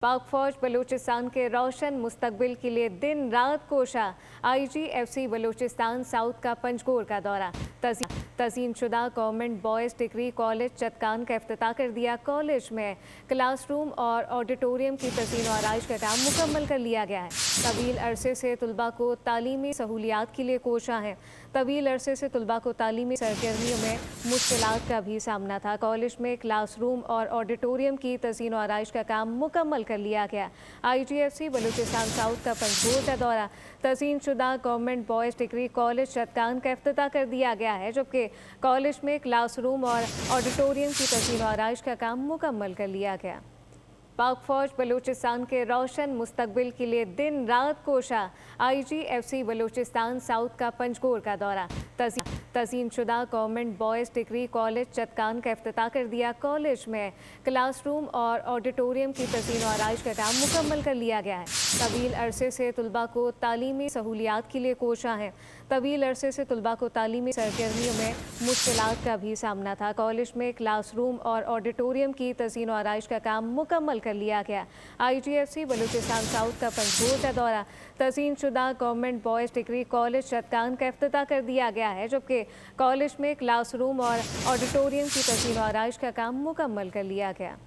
पाक फौज बलूचिस्तान के रोशन मुस्तकबिल के लिए दिन रात कोशा। IGFC बलूचिस्तान साउथ का पंजगोर का दौरा। तज़ीम शुदा गवर्नमेंट बॉयज़ डिग्री कॉलेज चटकान का इफ्तिताह कर दिया। कॉलेज में क्लासरूम और ऑडिटोरियम की तज़ीन और आराइश का काम मुकम्मल कर लिया गया है। तवील अरसे से तलबा को तालीमी सहूलियात के लिए कोशा है। तवील अरसे से तलबा को तालीमी सरगर्मियों में मुश्किलात का भी सामना था। कॉलेज में क्लासरूम और ऑडिटोरियम की तज़ीन और आराइश का काम मुकम्मल कर लिया गया। IGFC बलूचिस्तान साउथ का पंजगोर का दौरा। तज़ीन शुदा गवर्नमेंट बॉयज़ डिग्री कॉलेज चटकान का इफ्तिताह कर दिया गया है, जबकि कॉलेज में क्लासरूम और ऑडिटोरियम की तज़ीन और आराइश का काम मुकम्मल कर लिया गया। पाक फौज बलूचिस्तान के रोशन मुस्तकबिल के लिए दिन रात कोशा। IGFC बलूचिस्तान साउथ का पंजगोर का दौरा। तज़ीन शुदा गवर्नमेंट बॉयज़ डिग्री कॉलेज चटकान का इफ्तिताह कर दिया। कॉलेज में क्लासरूम और ऑडिटोरियम की तज़ीन और आराइश का काम मुकम्मल कर लिया गया है। तवील अरसे से तलबा को तालीमी सहूलियात के लिए कोशा है। तवील अरसे से तलबा को तालीमी सरगर्मियों में मुश्किलात का भी सामना था। कॉलेज में क्लासरूम और ऑडिटोरियम की तज़ीन और आराइश का काम मुकम्मल कर लिया गया। IGFC बलूचिस्तान साउथ का पंजगोर का दौरा। तज़ीन शुदा गवर्नमेंट बॉयज़ डिग्री कॉलेज चटकान का इफ्तिताह कर दिया गया है, जबकि कॉलेज में क्लासरूम और ऑडिटोरियम की तज़ीन और आराइश का काम मुकम्मल कर लिया गया।